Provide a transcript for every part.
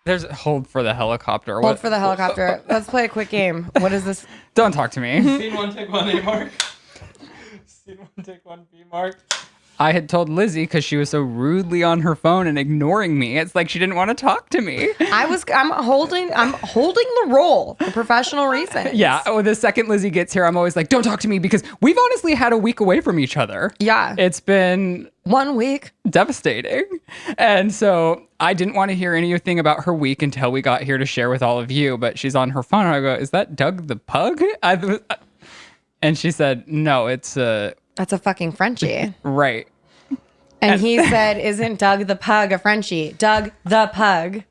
There's hold for the helicopter. Hold for the helicopter. Let's play a quick game. What is this? Don't talk to me. Scene 1, take 1, A mark. Scene 1, take 1, B mark. I had told Lizze because she was so rudely on her phone and ignoring me. It's like she didn't want to talk to me. I'm holding the role for professional reasons. Yeah. Oh, the second Lizze gets here, I'm always like, don't talk to me because we've honestly had a week away from each other. Yeah. It's been 1 week. Devastating. And so I didn't want to hear anything about her week until we got here to share with all of you. But she's on her phone. And I go, is that Doug the pug? And she said, no, it's That's a fucking Frenchie. right. And he said, isn't Doug the pug a Frenchie? Doug the pug.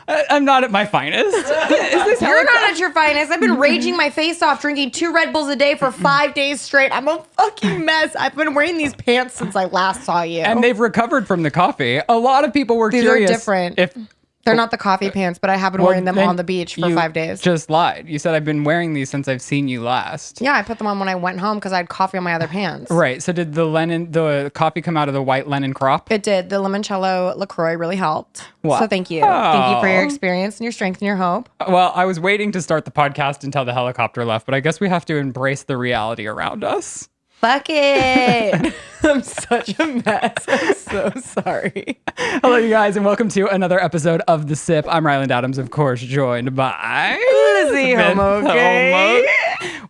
I'm not at my finest. You're not at your finest. I've been raging my face off, drinking 2 Red Bulls a day for 5 days straight. I'm a fucking mess. I've been wearing these pants since I last saw you. And they've recovered from the coffee. A lot of people were These curious. are different. If They're not the coffee pants, but I have been wearing them then on the beach for you 5 days. Just lied. You said I've been wearing these since I've seen you last. Yeah, I put them on when I went home because I had coffee on my other pants. Right. So did the coffee come out of the white Lennon crop? It did. The limoncello LaCroix really helped. Wow. So thank you. Thank you for your experience and your strength and your hope. Well, I was waiting to start the podcast until the helicopter left, but I guess we have to embrace the reality around us. Fuck it. I'm such a mess. I'm so sorry. Hello, you guys, and welcome to another episode of The Sip. I'm Ryland Adams, of course, joined by Lizze. Homo.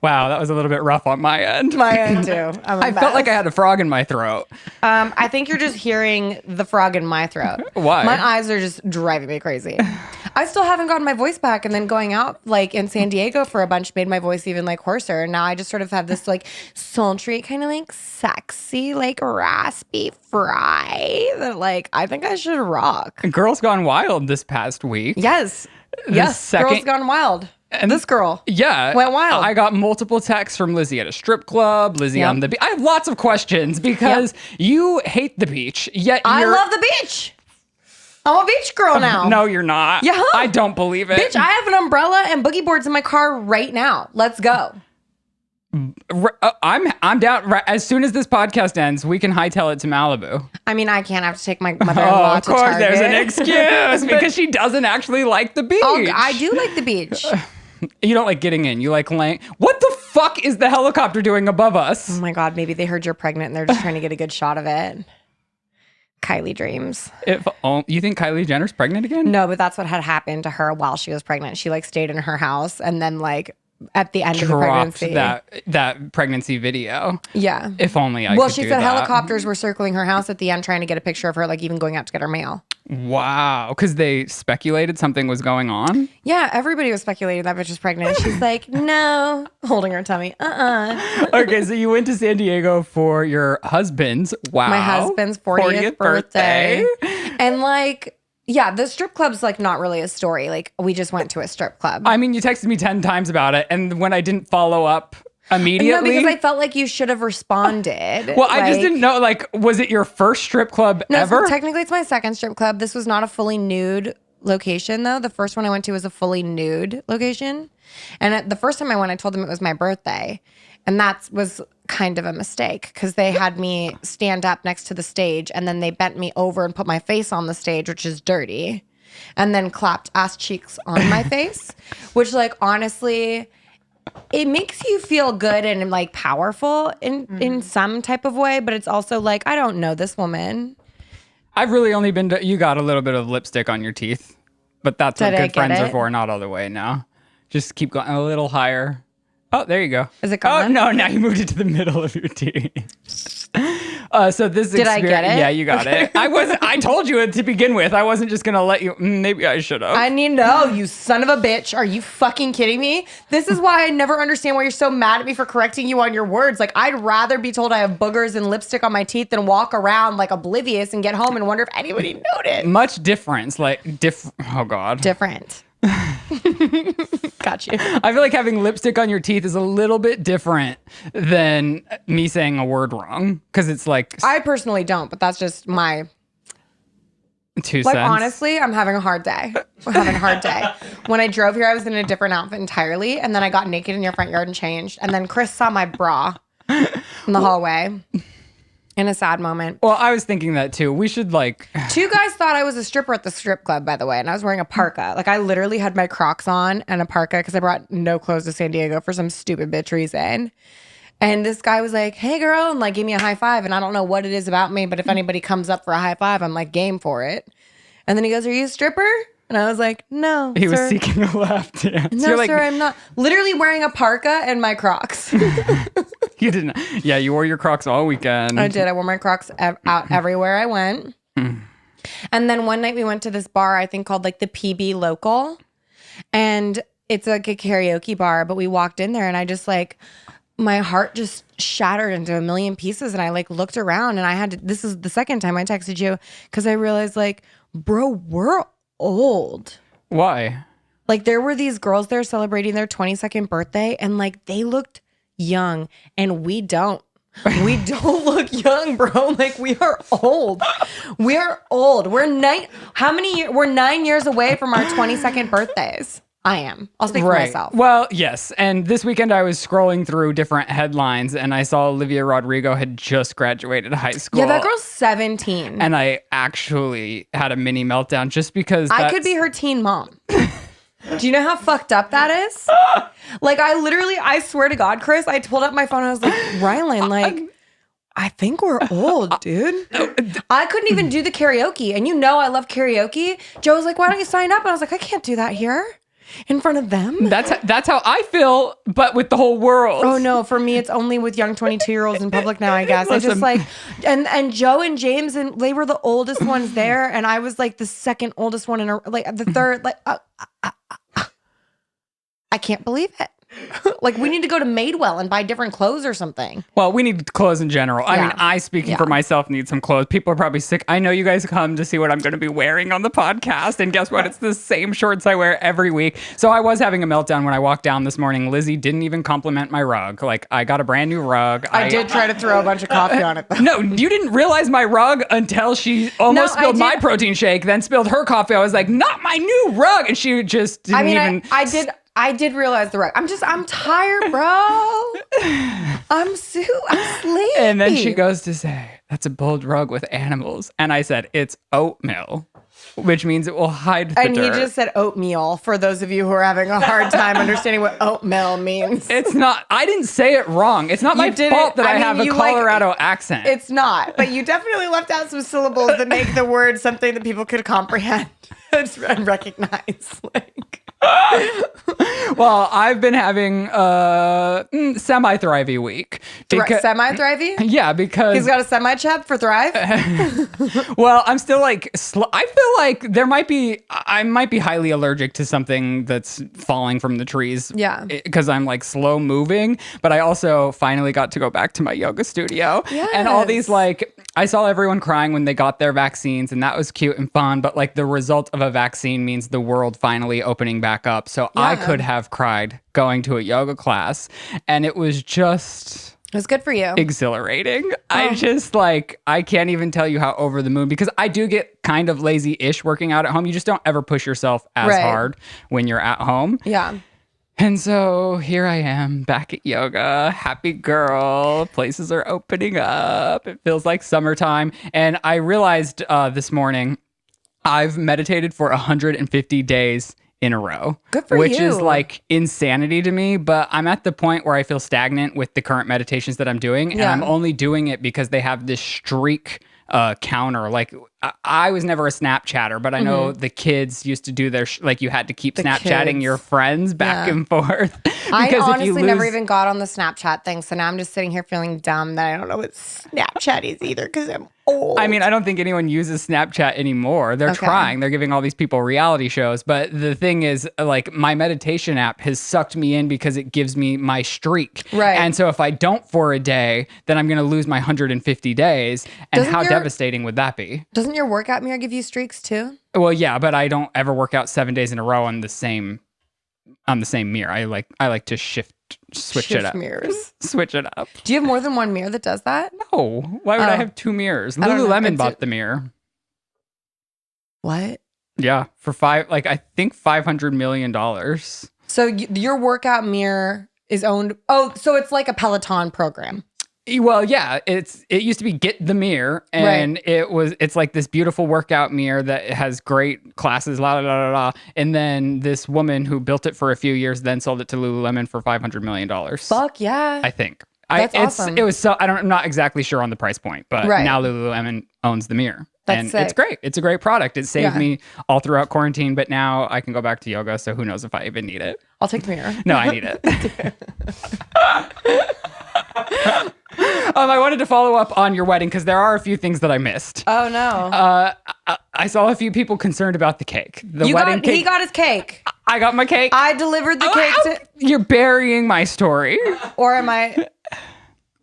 Wow, that was a little bit rough on my end. My end too. I felt like I had a frog in my throat. I think you're just hearing the frog in my throat. Why? My eyes are just driving me crazy. I still haven't gotten my voice back, and then going out like in San Diego for a bunch made my voice even like hoarser. And now I just sort of have this like sultry, kind of like sexy, like raspy fry that like I think I should rock. Girls Gone Wild this past week. Yes. Yes. Girls Gone Wild. And this girl. Yeah. Went wild. I got multiple texts from Lizze at a strip club, Lizze on the beach. I have lots of questions because you hate the beach, yet I love the beach. I'm a beach girl now. No, you're not. Yeah. I don't believe it. Bitch, I have an umbrella and boogie boards in my car right now. Let's go. I'm down. As soon as this podcast ends, we can hightail it to Malibu. I mean, I can't have to take my mother-in-law to Target. Of course, there's an excuse because she doesn't actually like the beach. Oh, I do like the beach. You don't like getting in. You like laying. What the fuck is the helicopter doing above us? Oh my God, maybe they heard you're pregnant and they're just trying to get a good shot of it. Kylie dreams. You think Kylie Jenner's pregnant again? No, but that's what had happened to her while she was pregnant. She like stayed in her house and then like at the end of the pregnancy. that pregnancy video. Yeah. If only I Well, could she do said that. helicopters were circling her house at the end trying to get a picture of her like even going out to get her mail. Wow. Because they speculated something was going on? Yeah, everybody was speculating that bitch was pregnant. She's like, no, holding her tummy. Okay, so you went to San Diego for your husband's, my husband's 40th birthday. And like, yeah, the strip club's like not really a story. Like we just went to a strip club. I mean, you texted me 10 times about it. And when I didn't follow up immediately. No, because I felt like you should have responded. Well, I just didn't know, like, was it your first strip club ever? So technically it's my second strip club. This was not a fully nude location though. The first one I went to was a fully nude location. And the first time I went, I told them it was my birthday. And that was kind of a mistake because they had me stand up next to the stage and then they bent me over and put my face on the stage, which is dirty, and then clapped ass cheeks on my face, which like honestly, it makes you feel good and like powerful in some type of way, but it's also like, I don't know this woman. I've really only been to, you got a little bit of lipstick on your teeth, but that's what good friends are for, not all the way now. Just keep going a little higher. Oh, there you go. Is it gone? Oh, no, now you moved it to the middle of your teeth. So this Did I get it? Yeah, you got it. I told you it to begin with. I wasn't just going to let you. Maybe I should have. I need to know, you son of a bitch. Are you fucking kidding me? This is why I never understand why you're so mad at me for correcting you on your words. Like, I'd rather be told I have boogers and lipstick on my teeth than walk around like oblivious and get home and wonder if anybody noticed. Much difference. Like, oh, God. Different. Got you. I feel like having lipstick on your teeth is a little bit different than me saying a word wrong. Because it's like... I personally don't, but that's just my... 2 cents. Like, honestly, I'm having a hard day. I'm having a hard day. When I drove here, I was in a different outfit entirely. And then I got naked in your front yard and changed. And then Chris saw my bra in the hallway. in a sad moment. Well, I was thinking that too. We should like. 2 guys thought I was a stripper at the strip club, by the way, and I was wearing a parka. Like I literally had my Crocs on and a parka because I brought no clothes to San Diego for some stupid bitch reason. And this guy was like, "Hey, girl," and like gave me a high five. And I don't know what it is about me, but if anybody comes up for a high five, I'm like game for it. And then he goes, "Are you a stripper?" And I was like, "No, He was sir. seeking a lap dance. No, You're like, sir, I'm not." Literally wearing a parka and my Crocs. You didn't. Yeah, you wore your Crocs all weekend. I did. I wore my Crocs out everywhere I went. And then one night we went to this bar, I think called like the PB Local. And it's like a karaoke bar, but we walked in there and I just like, my heart just shattered into a million pieces. And I like looked around and I had to, this is the second time I texted you because I realized like, bro, we're old. Why? Like there were these girls there celebrating their 22nd birthday and like they looked young and we don't. We don't look young, bro. Like we are old. We're old. We're 9 years away from our 22nd birthdays. I am. I'll speak for myself. Well, yes. And this weekend I was scrolling through different headlines and I saw Olivia Rodrigo had just graduated high school. Yeah, that girl's 17. And I actually had a mini meltdown just because I could be her teen mom. Do you know how fucked up that is? Like I swear to God, Chris, I pulled up my phone and I was like, Ryland, like, I think we're old, dude. I couldn't even do the karaoke. And you know I love karaoke. Joe was like, why don't you sign up? And I was like, I can't do that here in front of them. That's how I feel, but with the whole world. Oh no, for me it's only with young 22-year-olds in public now, I guess. I just like and Joe and James and they were the oldest ones there and I was like the second oldest one in like the third like I can't believe it. Like we need to go to Madewell and buy different clothes or something. Well, we need clothes in general. I mean, I speaking for myself need some clothes. People are probably sick. I know you guys come to see what I'm going to be wearing on the podcast. And guess what? It's the same shorts I wear every week. So I was having a meltdown when I walked down this morning. Lizzie didn't even compliment my rug. Like I got a brand new rug. I did try to throw a bunch of coffee on it though. No, you didn't realize my rug until she almost spilled my protein shake, then spilled her coffee. I was like, not my new rug. And she just didn't even... I did realize the rug. I'm tired, bro. I'm sleepy. And then she goes to say, that's a bold rug with animals. And I said, it's oatmeal, which means it will hide the dirt. And he just said oatmeal for those of you who are having a hard time understanding what oatmeal means. It's not, I didn't say it wrong. It's not my fault that I have a Colorado accent. It's not, but you definitely left out some syllables that make the word something that people could comprehend and recognize. Like... Well, I've been having a semi-thrivey week. Semi-thrivey? Yeah, because... He's got a semi-chap for Thrive? Well, I'm still like... I feel like I might be highly allergic to something that's falling from the trees. Yeah. Because I'm like slow moving, but I also finally got to go back to my yoga studio. Yes. And all these like... I saw everyone crying when they got their vaccines and that was cute and fun, but like the result of a vaccine means the world finally opening back up. So I could have cried going to a yoga class and it was just... It was good for you. Exhilarating. I just like, I can't even tell you how over the moon, because I do get kind of lazy-ish working out at home. You just don't ever push yourself as hard when you're at home. Yeah. And so here I am back at yoga, happy girl. Places are opening up. It feels like summertime. And I realized this morning I've meditated for 150 days in a row. Good for you. Which is like insanity to me, but I'm at the point where I feel stagnant with the current meditations that I'm doing. And I'm only doing it because they have this streak counter. Like I was never a Snapchatter, but I know the kids used to do their like you had to keep Snapchatting your friends back and forth. I honestly never even got on the Snapchat thing, so now I'm just sitting here feeling dumb that I don't know what Snapchat is either because I'm old. I mean, I don't think anyone uses Snapchat anymore. They're trying. They're giving all these people reality shows. But the thing is, like, my meditation app has sucked me in because it gives me my streak. Right. And so if I don't for a day, then I'm going to lose my 150 days. And how devastating would that be? Doesn't your workout mirror give you streaks too? Well, yeah, but I don't ever work out 7 days in a row on the same mirror. I like to switch it up. Mirrors. Switch it up. Do you have more than one mirror that does that? No. Why would I have 2 mirrors? Lululemon bought the mirror. What? Yeah, for I think $500 million. So your workout mirror is owned. Oh, so it's like a Peloton program. Well, yeah, it used to be Get the Mirror, and it's like this beautiful workout mirror that has great classes, la la la la la. And then this woman who built it for a few years then sold it to Lululemon for $500 million. Fuck yeah. I think. That's awesome. It was so I'm not exactly sure on the price point, but now Lululemon owns the mirror. That's sick. It's great. It's a great product. It saved me all throughout quarantine, but now I can go back to yoga, so who knows if I even need it. I'll take the mirror. No, I need it. I wanted to follow up on your wedding because there are a few things that I missed. Oh no. I saw a few people concerned about the cake. He got his cake. I got my cake. I delivered the cake You're burying my story. Or am I?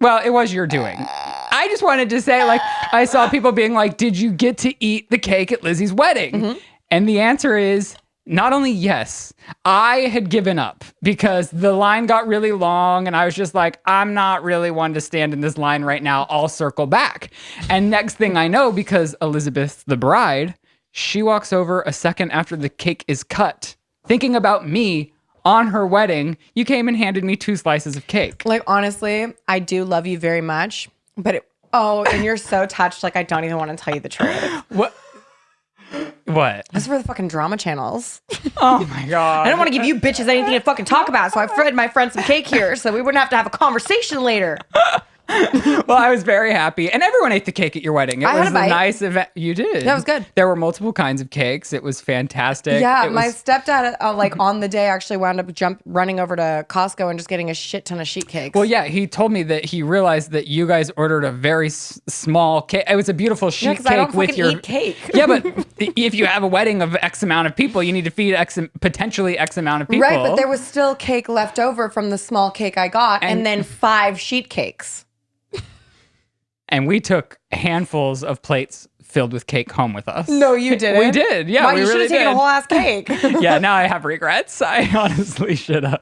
Well, it was your doing. I just wanted to say, like, I saw people being like, did you get to eat the cake at Lizzie's wedding? Mm-hmm. And the answer is not only yes, I had given up because the line got really long and I was just like, I'm not really one to stand in this line right now. I'll circle back. And next thing I know, because Elizabeth, the bride, she walks over a second after the cake is cut, thinking about me on her wedding. You came and handed me 2 slices of cake. Like, honestly, I do love you very much, but and you're so touched. Like, I don't even want to tell you the truth. What? That's for the fucking drama channels. Oh my God. I don't want to give you bitches anything to fucking talk about. So I fed my friend some cake here so we wouldn't have to have a conversation later. Well, I was very happy. And everyone ate the cake at your wedding. It was a nice event. You did. That was good. There were multiple kinds of cakes. It was fantastic. Yeah, my stepdad, on the day, actually wound up running over to Costco and just getting a shit ton of sheet cakes. Well, yeah, he told me that he realized that you guys ordered a very small cake. It was a beautiful sheet cake I don't with your eat cake. Yeah, but if you have a wedding of X amount of people, you need to feed potentially X amount of people. Right, but there was still cake left over from the small cake I got, and then 5 sheet cakes. And we took handfuls of plates filled with cake home with us. No, you didn't. We did. Yeah, we you really should have taken a whole ass cake. Yeah, now I have regrets. I honestly should have.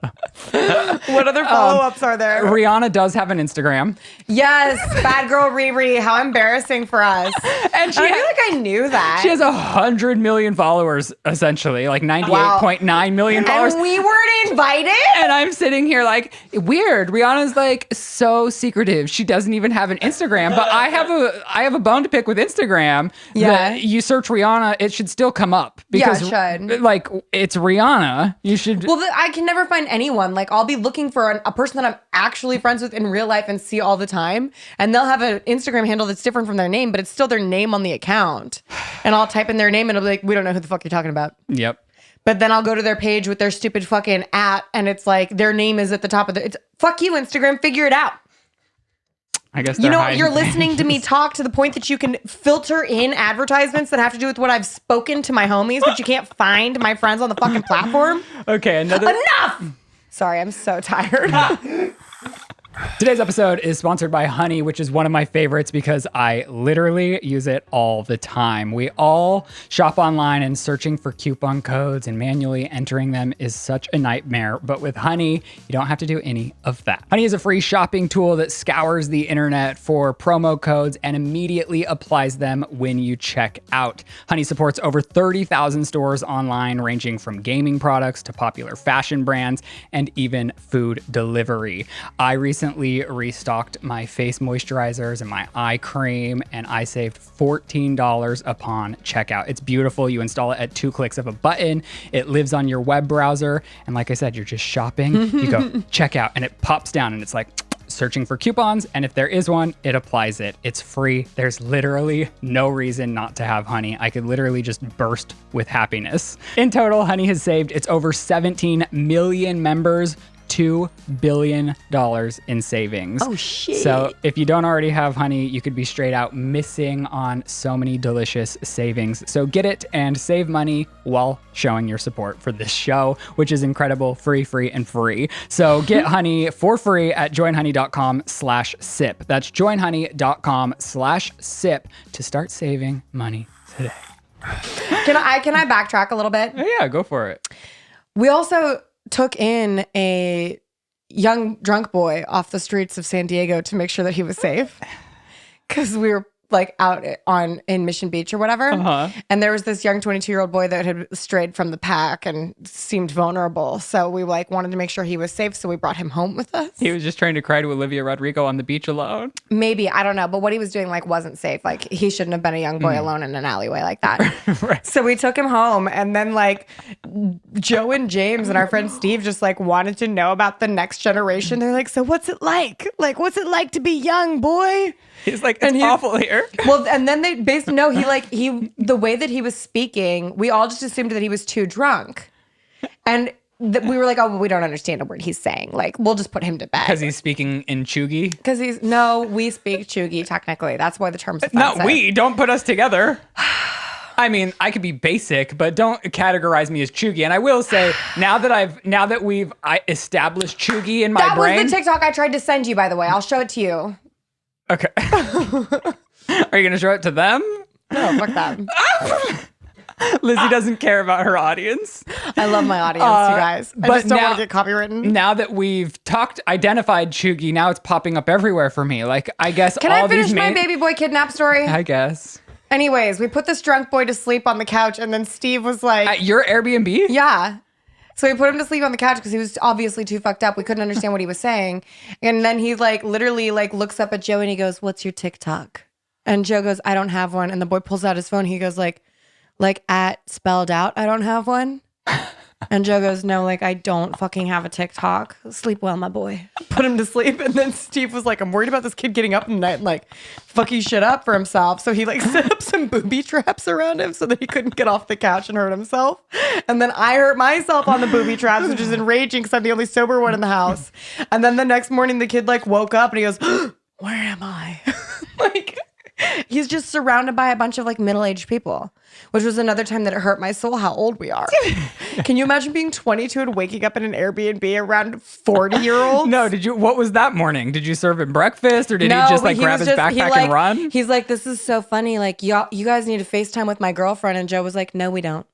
What other follow-ups are there? Rihanna does have an Instagram. Yes, bad girl Riri. How embarrassing for us. And I feel like I knew that. She has 100 million followers, essentially, like 98.9 million followers. And we weren't invited? And I'm sitting here like, weird. Rihanna's like so secretive. She doesn't even have an Instagram. But I have a bone to pick with Instagram. Yeah. That you search Rihanna, it should still come up. Because, it should. Like, it's Rihanna. You should. Well, I can never find anyone. Like, I'll be looking for a person that I'm actually friends with in real life and see all the time. And they'll have an Instagram handle that's different from their name, but it's still their name on the account. And I'll type in their name and it'll be like, we don't know who the fuck you're talking about. Yep. But then I'll go to their page with their stupid fucking @ and it's like their name is at the top of it's fuck you, Instagram, figure it out. I guess you're listening to me talk to the point that you can filter in advertisements that have to do with what I've spoken to my homies, but you can't find my friends on the fucking platform. Okay, Enough! Sorry, I'm so tired. Today's episode is sponsored by Honey, which is one of my favorites because I literally use it all the time. We all shop online and searching for coupon codes and manually entering them is such a nightmare. But with Honey, you don't have to do any of that. Honey is a free shopping tool that scours the internet for promo codes and immediately applies them when you check out. Honey supports over 30,000 stores online, ranging from gaming products to popular fashion brands and even food delivery. I recently restocked my face moisturizers and my eye cream, and I saved $14 upon checkout. It's beautiful. You install it at 2 clicks of a button. It lives on your web browser. And like I said, you're just shopping. You go checkout and it pops down and it's like searching for coupons. And if there is one, it applies it. It's free. There's literally no reason not to have Honey. I could literally just burst with happiness. In total, Honey has saved its over 17 million members $2 billion in savings. Oh, shit. So if you don't already have Honey, you could be straight out missing on so many delicious savings. So get it and save money while showing your support for this show, which is incredible, free, and free. So get Honey for free at joinhoney.com/sip. That's joinhoney.com/sip to start saving money today. Can I backtrack a little bit? Yeah, go for it. We also took in a young drunk boy off the streets of San Diego to make sure that he was safe. Because we were like out in Mission Beach or whatever. And there was this young 22-year-old boy that had strayed from the pack and seemed vulnerable. So we like wanted to make sure he was safe. So we brought him home with us. He was just trying to cry to Olivia Rodrigo on the beach alone. Maybe, I don't know. But what he was doing like wasn't safe. Like he shouldn't have been a young boy alone in an alleyway like that. Right. So we took him home, and then like Joe and James and our friend Steve just like wanted to know about the next generation. They're like, so what's it like? Like, what's it like to be young, boy? He's like, it's awful here. Well, and then they basically, no, the way that he was speaking, we all just assumed that he was too drunk. And we were like, oh, well, we don't understand a word he's saying. Like, we'll just put him to bed. Because he's speaking in Cheugy? We speak Cheugy, technically. That's why the term's offensive. Not we, don't put us together. I mean, I could be basic, but don't categorize me as Cheugy. And I will say, now that we've established Cheugy in my brain. That was the TikTok I tried to send you, by the way. I'll show it to you. Okay. Are you going to show it to them? No, fuck them. Lizzie doesn't care about her audience. I love my audience, you guys. I just don't want to get copywritten. Now that we've identified Cheugy, now it's popping up everywhere for me. Like, I guess Can I finish my baby boy kidnap story? I guess. Anyways, we put this drunk boy to sleep on the couch, and then Steve was like... At your Airbnb? Yeah. So we put him to sleep on the couch because he was obviously too fucked up. We couldn't understand what he was saying. And then he like literally like looks up at Joe and he goes, what's your TikTok? And Joe goes, I don't have one. And the boy pulls out his phone. He goes like at spelled out, I don't have one. And Joe goes, no, like I don't fucking have a TikTok. Sleep well, my boy. Put him to sleep. And then Steve was like, I'm worried about this kid getting up in the night and like fucking shit up for himself. So he like set up some booby traps around him so that he couldn't get off the couch and hurt himself. And then I hurt myself on the booby traps, which is enraging because I'm the only sober one in the house. And then the next morning the kid like woke up and he goes, where am I? Like he's just surrounded by a bunch of like middle-aged people, which was another time that it hurt my soul how old we are. Can you imagine being 22 and waking up in an Airbnb around 40-year-olds? No, what was that morning? Did you serve him breakfast or did he just like grab his backpack and run? He's like, this is so funny. Like, you guys need to FaceTime with my girlfriend. And Joe was like, no, we don't.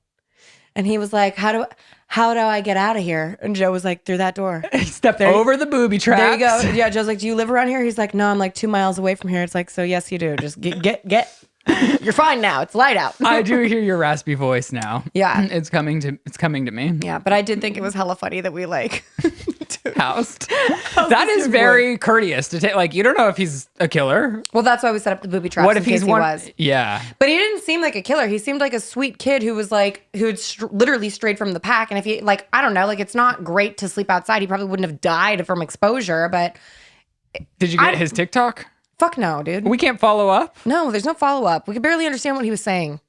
And he was like, how do I get out of here? And Joe was like, through that door. He stepped over the booby traps. There you go. Yeah, Joe's like, do you live around here? He's like, no, I'm like 2 miles away from here. It's like, so yes, you do. Just get. You're fine now. It's light out. I do hear your raspy voice now. Yeah. It's coming to me. Yeah, but I did think it was hella funny that we like housed. That is very courteous to take. Like, you don't know if he's a killer. Well, that's why we set up the booby traps. What if he was? Yeah. But he didn't seem like a killer. He seemed like a sweet kid who was like, who'd literally strayed from the pack. And if he, like, I don't know, like, it's not great to sleep outside. He probably wouldn't have died from exposure, but. Did you get his TikTok? Fuck no, dude. We can't follow up? No, there's no follow up. We could barely understand what he was saying.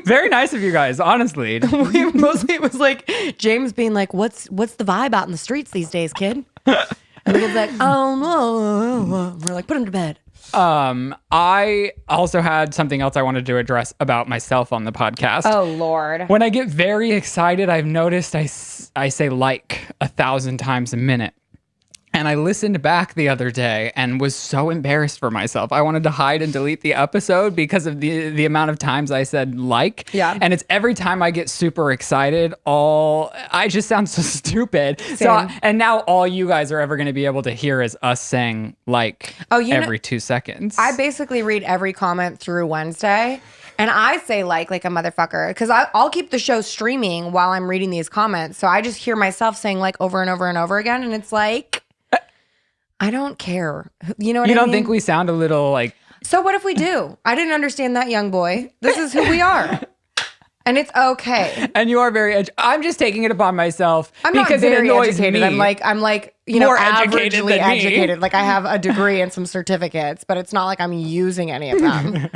Very nice of you guys, honestly. Mostly it was like James being like, what's the vibe out in the streets these days, kid? And the kid's like, oh no. We're like, put him to bed. I also had something else I wanted to address about myself on the podcast. Oh Lord. When I get very excited, I've noticed I say like 1,000 times a minute. And I listened back the other day and was so embarrassed for myself. I wanted to hide and delete the episode because of the amount of times I said like. Yeah. And it's every time I get super excited, I just sound so stupid. Same. So and now all you guys are ever going to be able to hear is us saying like every 2 seconds. I basically read every comment through Wednesday. And I say like a motherfucker because I'll keep the show streaming while I'm reading these comments. So I just hear myself saying like over and over and over again. And it's like, I don't care. You know what I mean? You don't think we sound a little like... So what if we do? I didn't understand that, young boy. This is who we are. And it's okay. And you are very... I'm just taking it upon myself I'm because not very it annoys educated. me. I'm like, you know, More educated averagely than me. educated. Like I have a degree and some certificates, but it's not like I'm using any of them.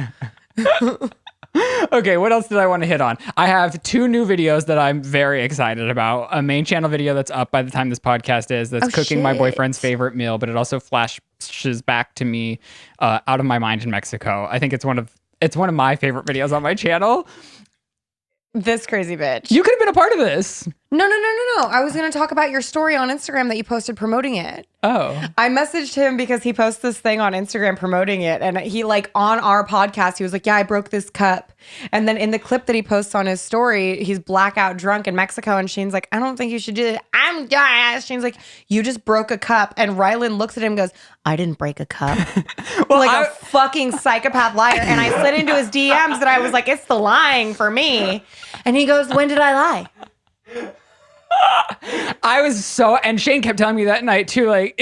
Okay, what else did I want to hit on? I have 2 new videos that I'm very excited about. A main channel video that's up by the time this podcast is that's cooking my boyfriend's favorite meal, but it also flashes back to me out of my mind in Mexico. I think it's one of my favorite videos on my channel. This crazy bitch. You could have been a part of this. No. I was going to talk about your story on Instagram that you posted promoting it. Oh. I messaged him because he posts this thing on Instagram promoting it. And he like on our podcast, he was like, yeah, I broke this cup. And then in the clip that he posts on his story, he's blackout drunk in Mexico. And Shane's like, I don't think you should do that. I'm dying. Shane's like, you just broke a cup. And Ryland looks at him and goes, I didn't break a cup. Well, like a fucking psychopath liar. And I slid into his DMs and I was like, it's the lying for me. And he goes, when did I lie? I was so, and Shane kept telling me that night too, like,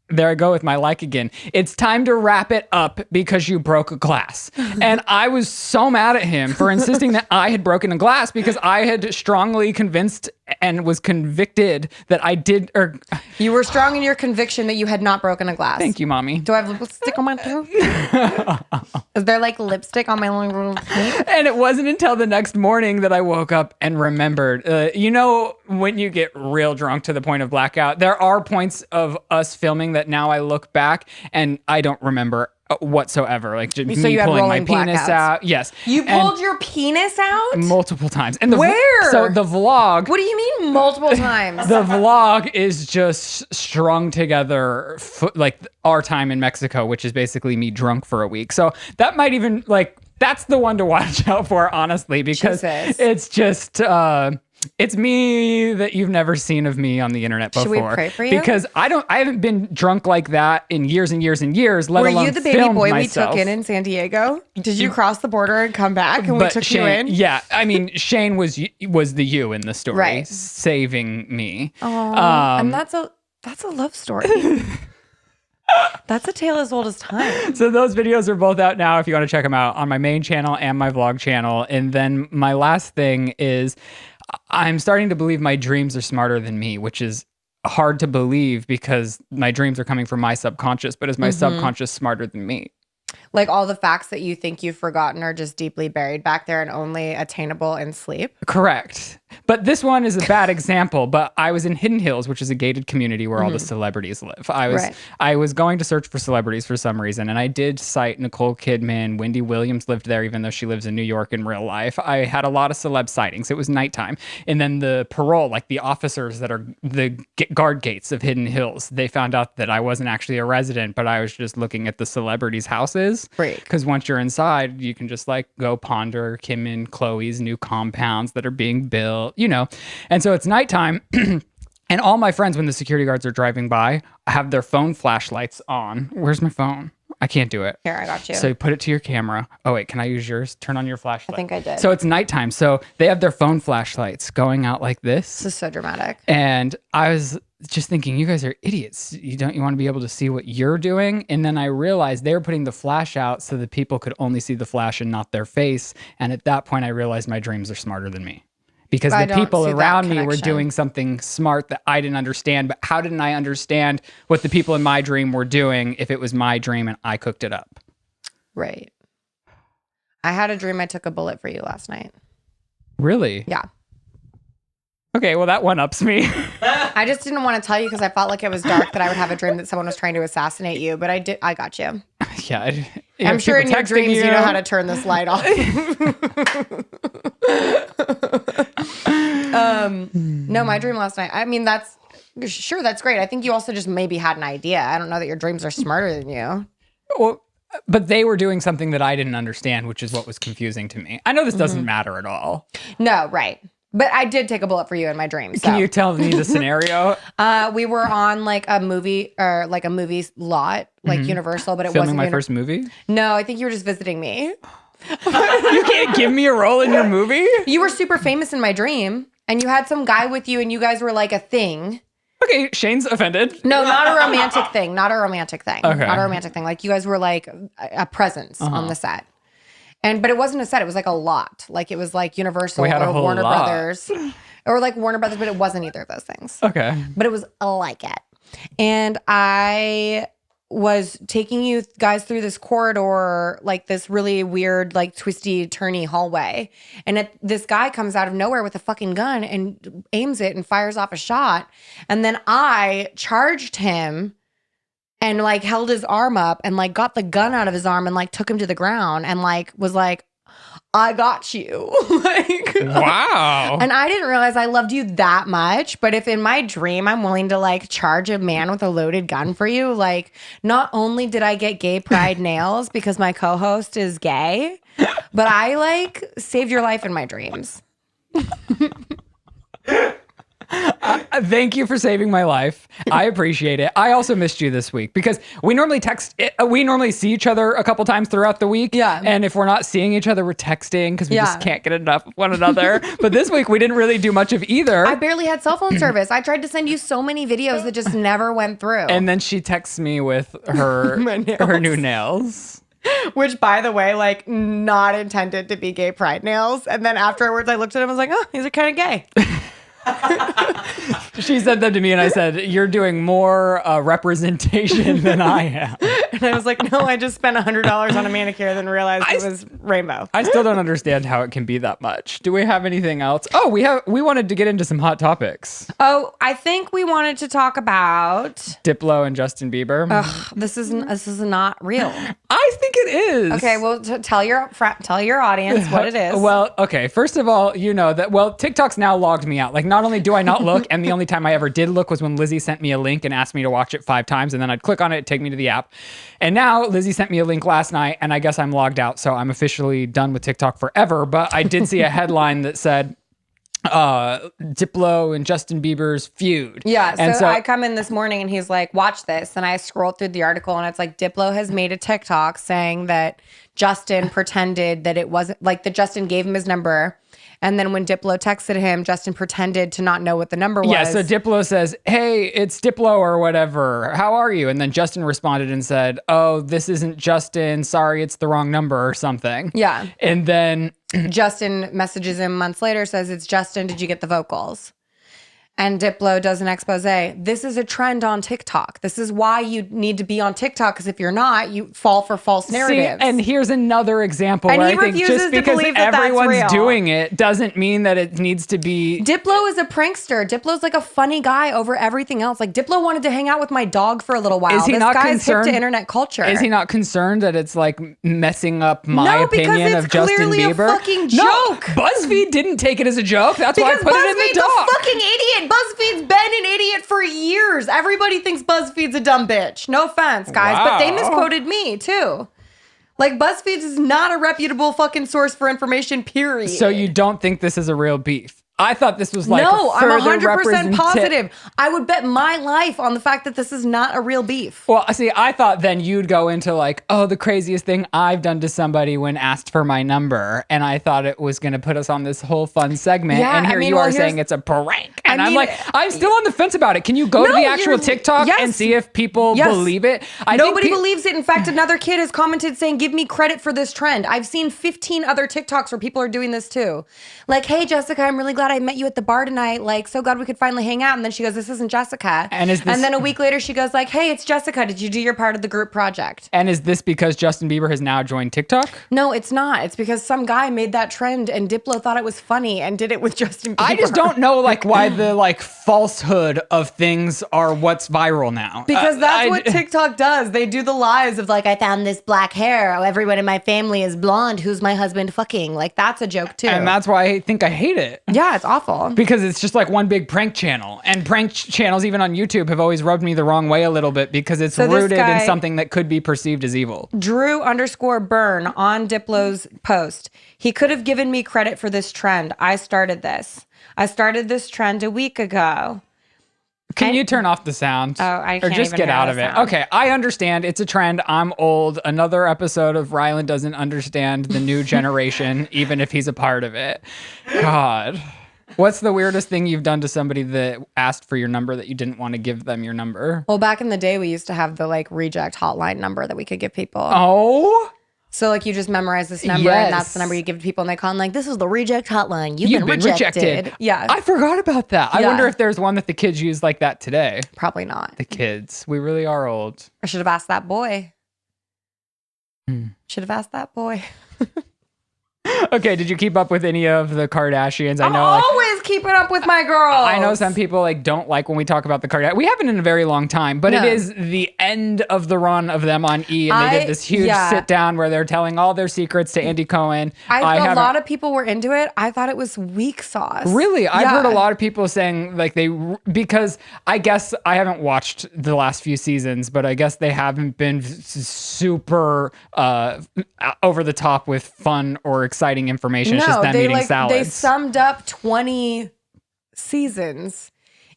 there I go with my like again. It's time to wrap it up because you broke a glass. And I was so mad at him for insisting that I had broken a glass because I had strongly convinced and was convicted that I did, or you were strong in your conviction that you had not broken a glass. Thank you, Mommy. Do I have lipstick on my tooth? Is there like lipstick on my little teeth? And it wasn't until the next morning that I woke up and remembered. You know, when you get real drunk to the point of blackout, there are points of us filming that now I look back and I don't remember whatsoever. Like just so me you pulling my rolling penis blackouts. out. Yes. You pulled your penis out? Multiple times. And Where? So the vlog. What do you mean multiple times? The vlog is just strung together like our time in Mexico, which is basically me drunk for a week. So that might even like, that's the one to watch out for, honestly, because Jesus. it's just, it's me that you've never seen of me on the internet before. Should we pray for you? Because I haven't been drunk like that in years and years and years, let Were alone you the baby filmed boy myself. we took in San Diego? Did you cross the border and come back and we took Shane, you in? Yeah, I mean, Shane was the you in the story, Right. saving me. And that's a love story. That's a tale as old as time. So those videos are both out now if you want to check them out on my main channel and my vlog channel. And then my last thing is I'm starting to believe my dreams are smarter than me, which is hard to believe because my dreams are coming from my subconscious, but is my subconscious smarter than me? Like all the facts that you think you've forgotten are just deeply buried back there and only attainable in sleep. Correct. But this one is a bad example, but I was in Hidden Hills, which is a gated community where all the celebrities live. I was going to search for celebrities for some reason, and I did cite Nicole Kidman. Wendy Williams lived there, even though she lives in New York in real life. I had a lot of celeb sightings. It was nighttime. And then the parole, like the officers that are the guard gates of Hidden Hills, they found out that I wasn't actually a resident, but I was just looking at the celebrities' houses. Right. Because once you're inside, you can just like go ponder Kim and Chloe's new compounds that are being built, you know. And so it's nighttime. And all my friends, when the security guards are driving by, have their phone flashlights on. Where's my phone? I can't do it. Here, I got you. So you put it to your camera. Oh, wait, can I use yours? Turn on your flashlight. I think I did. So it's nighttime. So they have their phone flashlights going out like this. This is so dramatic. And I was just thinking, you guys are idiots. You want to be able to see what you're doing? And then I realized they were putting the flash out so that people could only see the flash and not their face. And at that point, I realized my dreams are smarter than me. Because I the don't people see that around me were connection. doing something smart that I didn't understand. But how didn't I understand what the people in my dream were doing if it was my dream and I cooked it up? Right. I had a dream I took a bullet for you last night. Really? Yeah. Okay, well, that one-ups me. I just didn't want to tell you because I felt like it was dark that I would have a dream that someone was trying to assassinate you, but I got you. Yeah. I'm sure in your dreams you know how to turn this light off. No, my dream last night. I mean, that's great. I think you also just maybe had an idea. I don't know that your dreams are smarter than you. Well, but they were doing something that I didn't understand, which is what was confusing to me. I know this doesn't matter at all. No, right. But I did take a bullet for you in my dreams. Can you tell me the scenario? We were on like a movie or like a movie lot, like Universal, but it Filming wasn't my first movie? No, I think you were just visiting me. You can't give me a role in your movie? You were super famous in my dream, and you had some guy with you, and you guys were like a thing. Okay, Shane's offended. No, not a romantic thing. Not a romantic thing. Okay. Not a romantic thing. Like you guys were like a presence on the set. But it wasn't a set. It was like a lot. Like it was like Universal We had a or whole Warner lot. Brothers. Or like Warner Brothers, but it wasn't either of those things. Okay. But it was like it. And I was taking you guys through this corridor, like this really weird, like twisty, turny hallway. And this guy comes out of nowhere with a fucking gun and aims it and fires off a shot. And then I charged him and like held his arm up and like got the gun out of his arm and like took him to the ground and like was like, I got you. Like, Wow. and I didn't realize I loved you that much. But if in my dream I'm willing to like charge a man with a loaded gun for you, like not only did I get gay pride nails because my co-host is gay, but I like saved your life in my dreams. Thank you for saving my life. I appreciate it. I also missed you this week because we normally we normally see each other a couple times throughout the week. Yeah. And if we're not seeing each other, we're texting because we Yeah. just can't get enough of one another. But this week we didn't really do much of either. I barely had cell phone service. I tried to send you so many videos that just never went through. And then she texts me with her her new nails. Which, by the way, like not intended to be gay pride nails. And then afterwards I looked at him, I was like, oh, these are kind of gay. She said them to me and I said, you're doing more representation than I am. And I was like, no, I just spent $100 on a manicure, then realized it was rainbow. I still don't understand how it can be that much. Do we have anything else? Oh, we wanted to get into some hot topics. Oh, I think we wanted to talk about Diplo and Justin Bieber. this is not real. I think it is. Okay, well, tell your audience what it is. Well, okay. First of all, you know that. Well, TikTok's now logged me out. Like, not only do I not look, and the only time I ever did look was when Lizze sent me a link and asked me to watch it 5 times, and then I'd click on it, it'd take me to the app. And now Lizze sent me a link last night, and I guess I'm logged out, so I'm officially done with TikTok forever. But I did see a headline that said Diplo and Justin Bieber's feud. Yeah, and so I come in this morning and he's like, watch this. And I scrolled through the article and it's like, Diplo has made a TikTok saying that Justin pretended that it wasn't, like that Justin gave him his number. And then when Diplo texted him, Justin pretended to not know what the number was. Yeah, so Diplo says, hey, it's Diplo or whatever. How are you? And then Justin responded and said, oh, this isn't Justin. Sorry, it's the wrong number or something. Yeah. And then Justin messages him months later, says, it's Justin. Did you get the vocals? And Diplo does an expose. This is a trend on TikTok. This is why you need to be on TikTok, because if you're not, you fall for false narratives. See, and here's another example And where he I think refuses just to because believe that that's everyone's real. doing it doesn't mean that it needs to be. Diplo is a prankster. Diplo's like a funny guy over everything else. Like Diplo wanted to hang out with my dog for a little while. Is he this not guy's concerned? hip to internet culture. Is he not concerned that it's like messing up my No, because opinion it's of Justin clearly a Bieber? fucking No, joke. BuzzFeed didn't take it as a joke. That's why I Because put it in the BuzzFeed's doc. a fucking idiot. BuzzFeed's been an idiot for years. Everybody thinks BuzzFeed's a dumb bitch. No offense, guys, but they Wow. misquoted me too. Like BuzzFeed is not a reputable fucking source for information, period. So you don't think this is a real beef? I thought this was like no, I'm further 100% positive. I would bet my life on the fact that this is not a real beef. Well, see, I thought then you'd go into like, oh, the craziest thing I've done to somebody when asked for my number. And I thought it was going to put us on this whole fun segment. Yeah, and here I mean, you well, are here's- saying it's a prank. And I'm mean, like, I'm still on the fence about it. Can you go to No, the actual you're- TikTok and yes. see if people Yes. believe it? Nobody believes it. In fact, another kid has commented saying, give me credit for this trend. I've seen 15 other TikToks where people are doing this too. Like, hey, Jessica, I'm really glad I met you at the bar tonight. Like, so glad we could finally hang out. And then she goes, this isn't Jessica. And then a week later, she goes like, hey, it's Jessica. Did you do your part of the group project? And is this because Justin Bieber has now joined TikTok? No, it's not. It's because some guy made that trend and Diplo thought it was funny and did it with Justin Bieber. I just don't know like why the like falsehood of things are what's viral now. Because that's what TikTok does. They do the lies of like, I found this black hair. Oh, everyone in my family is blonde. Who's my husband fucking? Like, that's a joke too. And that's why I think I hate it. Yeah, it's awful. Because it's just like one big prank channel. And prank channels, even on YouTube, have always rubbed me the wrong way a little bit because it's So this rooted guy- in something that could be perceived as evil. Drew_Burn on Diplo's post. He could have given me credit for this trend. I started this. I started this trend a week ago. Can you turn off the sound? Oh, I Or can't just even get hear out the of it. sound. Okay, I understand. It's a trend. I'm old. Another episode of Ryland doesn't understand the new generation, even if he's a part of it. God. What's the weirdest thing you've done to somebody that asked for your number that you didn't want to give them your number? Well, back in the day, we used to have the like reject hotline number that we could give people. Oh? So like you just memorize this number and that's Yes. the number you give to people and they call and like, this is the reject hotline. You've been rejected. rejected. Yeah. I forgot about that. I Yeah. wonder if there's one that the kids use like that today. Probably not. The kids. We really are old. I should have asked that boy. Should have asked that boy. Okay, did you keep up with any of the Kardashians? I I'm know like, always keeping up with my girls. I know some people like don't like when we talk about the Kardashians. We haven't in a very long time, but No. it is the end of the run of them on E, and they did this huge sit down where they're telling all their secrets to Andy Cohen. A lot of people were into it. I thought it was weak sauce. Really? I've heard a lot of people saying like because I guess I haven't watched the last few seasons, but I guess they haven't been super over the top with fun or exciting information. It's just them eating salads. They summed up 20 seasons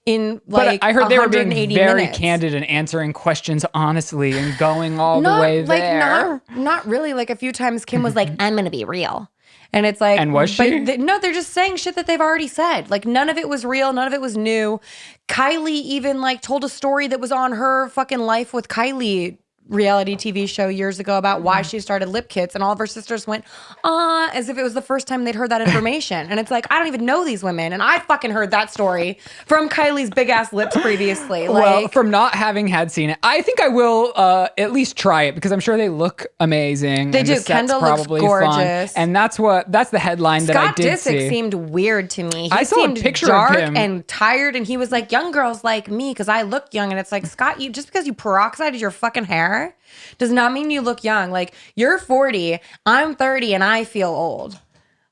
in like but I heard they were being 180 very minutes. candid and answering questions honestly and going all the way there. Not really. Like a few times Kim was like, I'm going to be real. And it's like, and was she? No, they're just saying shit that they've already said. Like none of it was real. None of it was new. Kylie even like told a story that was on her fucking Life with Kylie reality TV show years ago about why she started lip kits, and all of her sisters went, as if it was the first time they'd heard that information. And it's like, I don't even know these women. And I fucking heard that story from Kylie's big ass lips previously. Well, from not having seen it, I think I will at least try it because I'm sure they look amazing. They and do. The set's Kendall looks probably gorgeous. Fun. And that's the headline that I did see. Scott Disick seemed weird to me. He I saw a seemed picture dark of him. and tired, and he was like, young girls like me because I look young. And it's like, Scott, just because you peroxided your fucking hair does not mean you look young. Like, you're 40, I'm 30, and I feel old.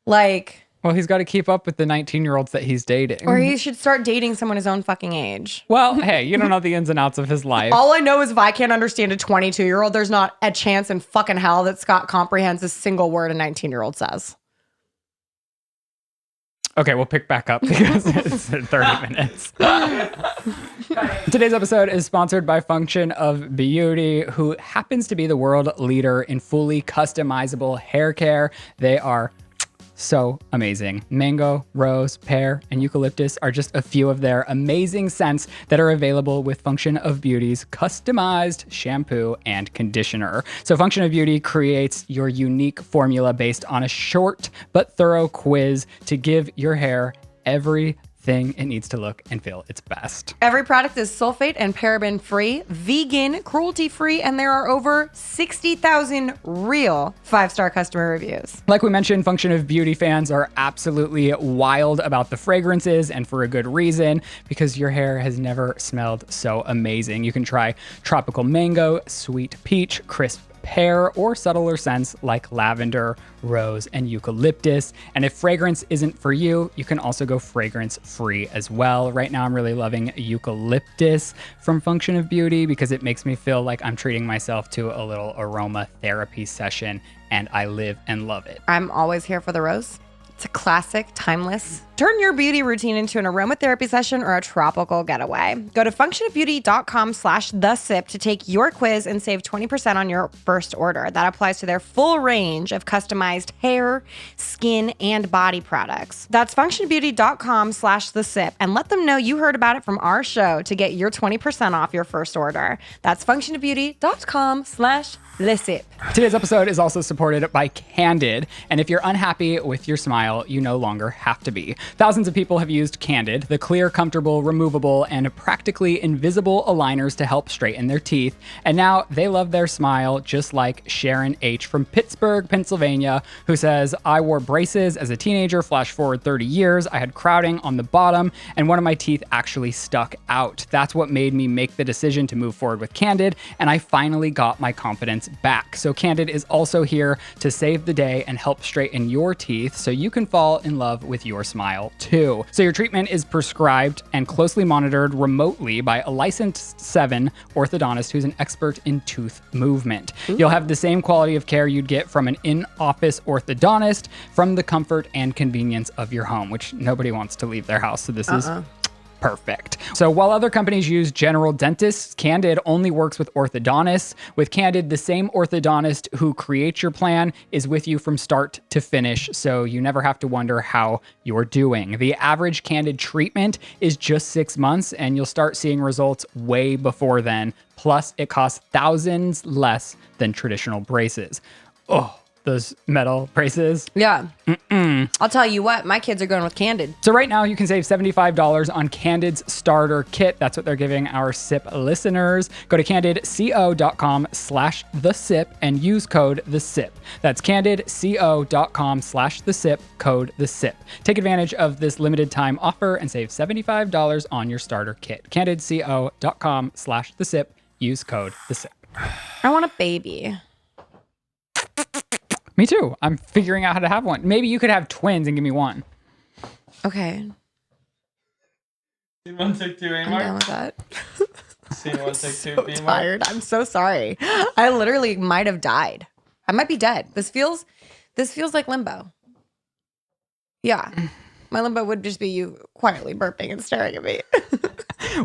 Like, well, he's got to keep up with the 19-year-olds that he's dating. or he should start dating someone his own fucking age. Well, hey, you don't know the ins and outs of his life. All I know is if I can't understand a 22-year-old, there's not a chance in fucking hell that Scott comprehends a single word a 19-year-old says. Okay, we'll pick back up because it's 30 minutes. Today's episode is sponsored by Function of Beauty, who happens to be the world leader in fully customizable hair care. They are so amazing. Mango, rose, pear, and eucalyptus are just a few of their amazing scents that are available with Function of Beauty's customized shampoo and conditioner. So Function of Beauty creates your unique formula based on a short but thorough quiz to give your hair everything it needs to look and feel its best. Every product is sulfate and paraben free, vegan, cruelty free, and there are over 60,000 real 5-star customer reviews. Like we mentioned, Function of Beauty fans are absolutely wild about the fragrances, and for a good reason, because your hair has never smelled so amazing. You can try tropical mango, sweet peach, crisp pear, or subtler scents like lavender, rose, and eucalyptus. And if fragrance isn't for you, you can also go fragrance free as well. Right now, I'm really loving eucalyptus from Function of Beauty because it makes me feel like I'm treating myself to a little aroma therapy session, and I live and love it. I'm always here for the rose. It's a classic, timeless. Turn your beauty routine into an aromatherapy session or a tropical getaway. Go to functionofbeauty.com/thesip to take your quiz and save 20% on your first order. That applies to their full range of customized hair, skin, and body products. That's functionofbeauty.com/thesip, and let them know you heard about it from our show to get your 20% off your first order. That's functionofbeauty.com/thesip. Today's episode is also supported by Candid, and if you're unhappy with your smile, you no longer have to be. Thousands of people have used Candid, the clear, comfortable, removable, and practically invisible aligners to help straighten their teeth, and now they love their smile just like Sharon H. from Pittsburgh, Pennsylvania, who says, I wore braces as a teenager, flash forward 30 years, I had crowding on the bottom, and one of my teeth actually stuck out. That's what made me make the decision to move forward with Candid, and I finally got my confidence back. So Candid is also here to save the day and help straighten your teeth so you can fall in love with your smile too. So your treatment is prescribed and closely monitored remotely by a licensed 7 orthodontist who's an expert in tooth movement. Ooh. You'll have the same quality of care you'd get from an in-office orthodontist from the comfort and convenience of your home, which nobody wants to leave their house. So this is perfect. So while other companies use general dentists, Candid only works with orthodontists. With Candid, the same orthodontist who creates your plan is with you from start to finish, so you never have to wonder how you're doing. The average Candid treatment is just 6 months, and you'll start seeing results way before then. Plus, it costs thousands less than traditional braces. Oh, those metal braces. Yeah. I'll tell you what, my kids are going with Candid. So right now you can save $75 on Candid's starter kit. That's what they're giving our SIP listeners. Go to candidco.com/thesip and use code THESIP. That's candidco.com/thesip, code THESIP. Take advantage of this limited time offer and save $75 on your starter kit. candidco.com/thesip, use code THESIP. I want a baby. Me too. I'm figuring out how to have one. Maybe you could have twins and give me one. Okay. Scene 1, take 2, I'm down Amar. with that. Scene 1, take 2, So B-Mark. tired. I'm so sorry. I literally might have died. I might be dead. This feels like limbo. Yeah. My limbo would just be you quietly burping and staring at me.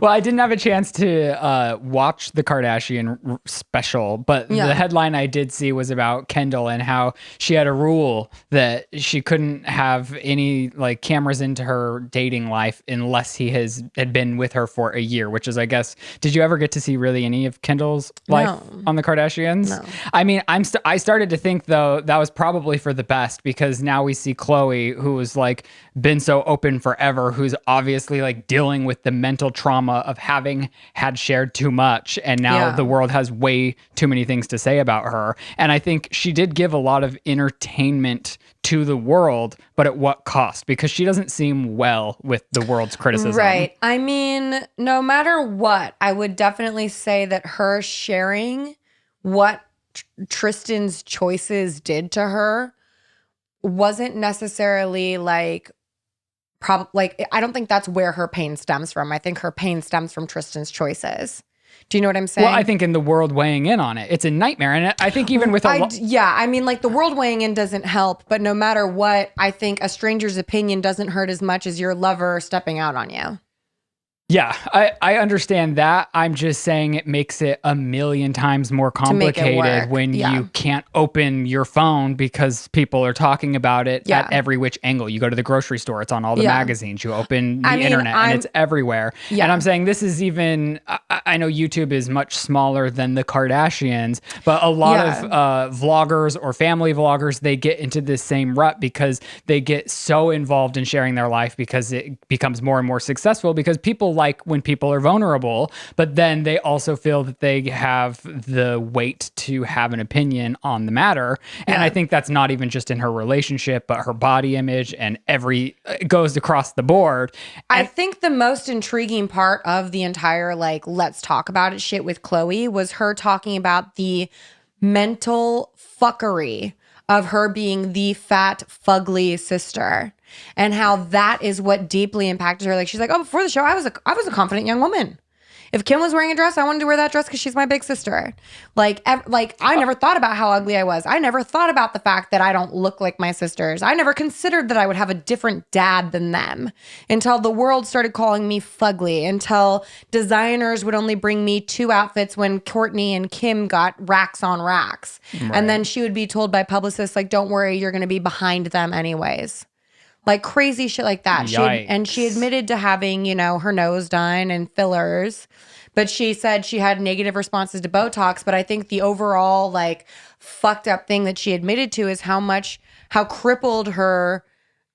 Well, I didn't have a chance to watch the Kardashian special, but the headline I did see was about Kendall and how she had a rule that she couldn't have any like cameras into her dating life unless he had been with her for a year, which is, I guess, did you ever get to see really any of Kendall's life on the Kardashians? No. I mean, I started to think though that was probably for the best, because now we see Chloe, who was like been so open forever, who's obviously like dealing with the mental trauma of having had shared too much, and now the world has way too many things to say about her. And I think she did give a lot of entertainment to the world, but at what cost? Because she doesn't seem well with the world's criticism. Right. I mean, no matter what, I would definitely say that her sharing what Tristan's choices did to her wasn't necessarily like I don't think that's where her pain stems from. I think her pain stems from Tristan's choices. Do you know what I'm saying? Well, I think in the world weighing in on it, it's a nightmare. And I think even with I mean, like the world weighing in doesn't help, but no matter what, I think a stranger's opinion doesn't hurt as much as your lover stepping out on you. Yeah, I understand that. I'm just saying it makes it a million times more complicated when you can't open your phone because people are talking about it at every which angle. You go to the grocery store, it's on all the magazines. You open the internet and it's everywhere. Yeah. And I'm saying this is even, I know YouTube is much smaller than the Kardashians, but a lot of vloggers or family vloggers, they get into this same rut because they get so involved in sharing their life because it becomes more and more successful, because people like when people are vulnerable, but then they also feel that they have the weight to have an opinion on the matter. And I think that's not even just in her relationship, but her body image and it goes across the board. I think the most intriguing part of the entire, like, let's talk about it shit with Chloe was her talking about the mental fuckery of her being the fat, fugly sister, and how that is what deeply impacted her. Like, she's like, oh, before the show, I was a confident young woman. If Kim was wearing a dress, I wanted to wear that dress because she's my big sister. Like I never thought about how ugly I was. I never thought about the fact that I don't look like my sisters. I never considered that I would have a different dad than them until the world started calling me fugly, until designers would only bring me 2 outfits when Kourtney and Kim got racks on racks. Right. And then she would be told by publicists, like, don't worry, you're going to be behind them anyways. Like crazy shit like that. She admitted to having, her nose done and fillers, but she said she had negative responses to Botox. But I think the overall like fucked up thing that she admitted to is how crippled her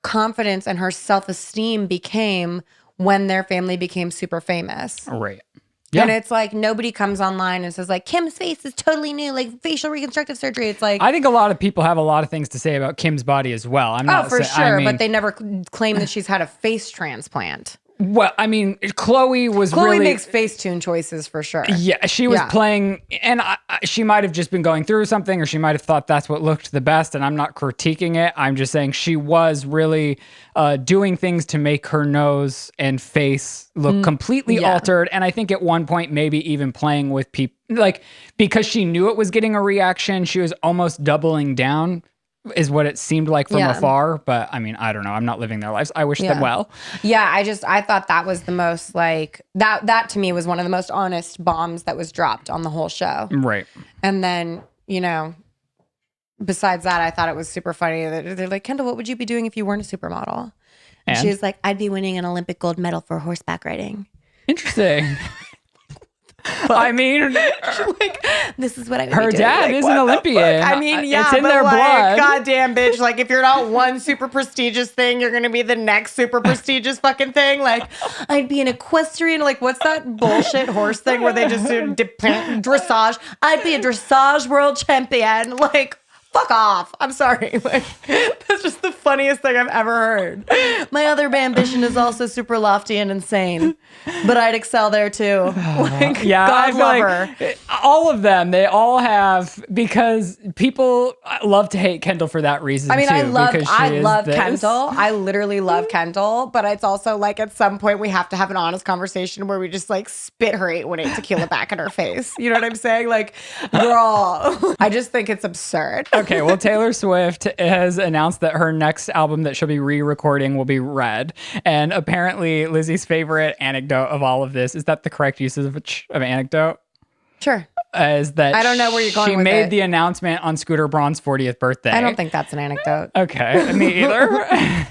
confidence and her self-esteem became when their family became super famous. Right. Yeah. And it's like nobody comes online and says like Kim's face is totally new, like facial reconstructive surgery. It's like, I think a lot of people have a lot of things to say about Kim's body as well. I'm not for sure, but they never claim that she's had a face transplant. Well, I mean, Chloe makes Facetune choices for sure. Yeah, she was playing, and she might have just been going through something, or she might have thought that's what looked the best, and I'm not critiquing it. I'm just saying she was really doing things to make her nose and face look completely altered, and I think at one point maybe even playing with people, like, because she knew it was getting a reaction, she was almost doubling down, is what it seemed like from afar. But I mean, I don't know. I'm not living their lives. I wish them well. Yeah, I thought that was the most like that to me was one of the most honest bombs that was dropped on the whole show. Right. And then, besides that, I thought it was super funny that they're like, Kendall, what would you be doing if you weren't a supermodel? And she was like, I'd be winning an Olympic gold medal for horseback riding. Interesting. I mean, Like, this is what I would be her doing. dad Like, is what an the Olympian. fuck? I mean, yeah, it's in but their like, blood. goddamn bitch, like if you're not one super prestigious thing, you're gonna be the next super prestigious fucking thing. Like, I'd be an equestrian. Like, what's that bullshit horse thing where they just do dressage? I'd be a dressage world champion. Like, fuck off. I'm sorry. Like, that's just the funniest thing I've ever heard. My other ambition is also super lofty and insane, but I'd excel there too. Like, Yeah, I God feel love like her. all of them, they all have, because people love to hate Kendall for that reason. I mean, too, I love because she is this. Kendall. I literally love Kendall, but it's also like at some point we have to have an honest conversation where we just like spit her 818 tequila back in her face. You know what I'm saying? Like, girl, I just think it's absurd. Okay, well, Taylor Swift has announced that her next album that she'll be re-recording will be Red. And apparently Lizzie's favorite anecdote of all of this, is that the correct use of anecdote? Sure. Is that I don't know where you're going she with made it. the announcement on Scooter Braun's 40th birthday. I don't think that's an anecdote. Okay, me either.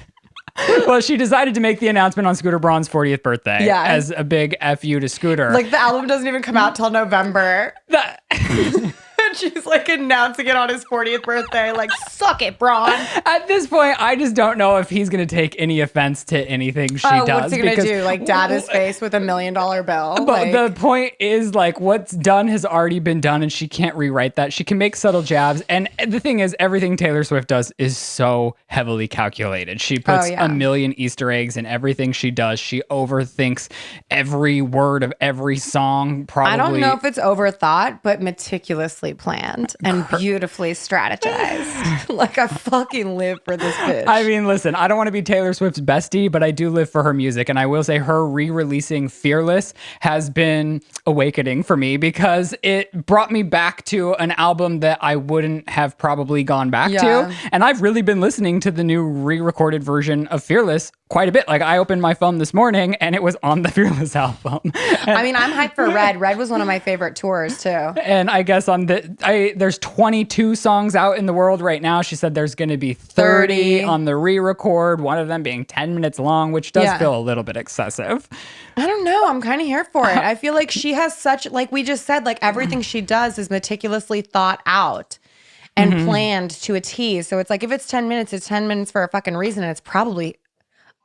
Well, she decided to make the announcement on Scooter Braun's 40th birthday as a big FU to Scooter. Like, the album doesn't even come out till November. That- And she's like announcing it on his 40th birthday. Like, suck it, Braun. At this point, I just don't know if he's going to take any offense to anything she does. What's he gonna because- do? Like, dab his face with $1 million bill? But Like, the point is, like, what's done has already been done, and she can't rewrite that. She can make subtle jabs. And the thing is, everything Taylor Swift does is so heavily calculated. She puts a million Easter eggs in everything she does. She overthinks every word of every song, probably. I don't know if it's overthought, but meticulously planned and beautifully strategized. Like, I fucking live for this bitch. I mean, listen, I don't want to be Taylor Swift's bestie, but I do live for her music. And I will say her re-releasing Fearless has been awakening for me because it brought me back to an album that I wouldn't have probably gone back to. And I've really been listening to the new re-recorded version of Fearless quite a bit. Like, I opened my phone this morning and it was on the Fearless album. I mean, I'm hyped for Red. Red was one of my favorite tours too. And I guess there's 22 songs out in the world right now. She said there's going to be 30 on the re-record, one of them being 10 minutes long, which does feel a little bit excessive. I don't know. I'm kind of here for it. I feel like she has such, like we just said, like everything she does is meticulously thought out and planned to a T. So it's like, if it's 10 minutes, it's 10 minutes for a fucking reason. And it's probably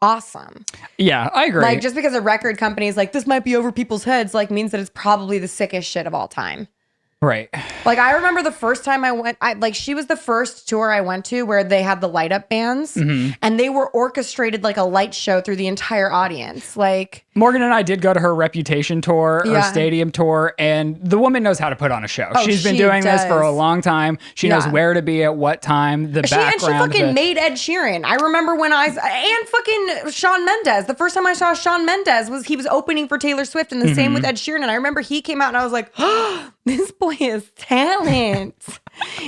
awesome. Yeah, I agree. Like, just because a record company is like, this might be over people's heads, like means that it's probably the sickest shit of all time. Right. Like, I remember the first time I went, she was the first tour I went to where they had the light up bands and they were orchestrated like a light show through the entire audience. Like, Morgan and I did go to her Reputation tour, or stadium tour, and the woman knows how to put on a show. She's been doing this for a long time. She knows where to be at what time, the background. And she fucking made Ed Sheeran. I remember when and fucking Shawn Mendes. The first time I saw Shawn Mendes he was opening for Taylor Swift, and the same with Ed Sheeran. And I remember he came out and I was like, oh, this boy has talent.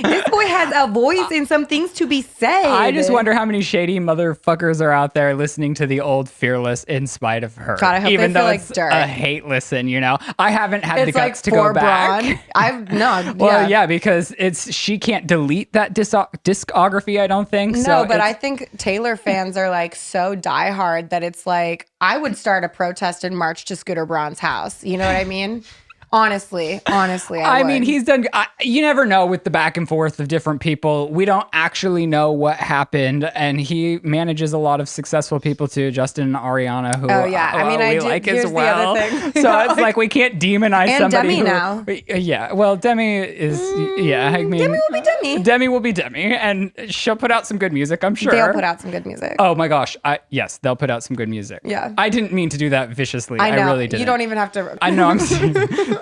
This boy has a voice and some things to be said. I just wonder how many shady motherfuckers are out there listening to the old Fearless in spite of her. God, I hope even they though feel it's like dirt. a hate listen, you know. I haven't had the It's guts like to go for back. Braun. Well, yeah, because she can't delete that discography, I don't think. No, but I think Taylor fans are like so diehard that it's like, I would start a protest and march to Scooter Braun's house. You know what I mean? Honestly, I mean, would. he's done. You never know with the back and forth of different people. We don't actually know what happened, and he manages a lot of successful people too, Justin and Ariana, who we like as well. So it's like we can't demonize and somebody. Demi now. Yeah, well, Demi is. I mean, Demi will be Demi. Demi will be Demi, and she'll put out some good music, I'm sure. They'll put out some good music. Oh my gosh! Yes, they'll put out some good music. Yeah. I didn't mean to do that viciously. I know. I really didn't. You don't even have to. I know.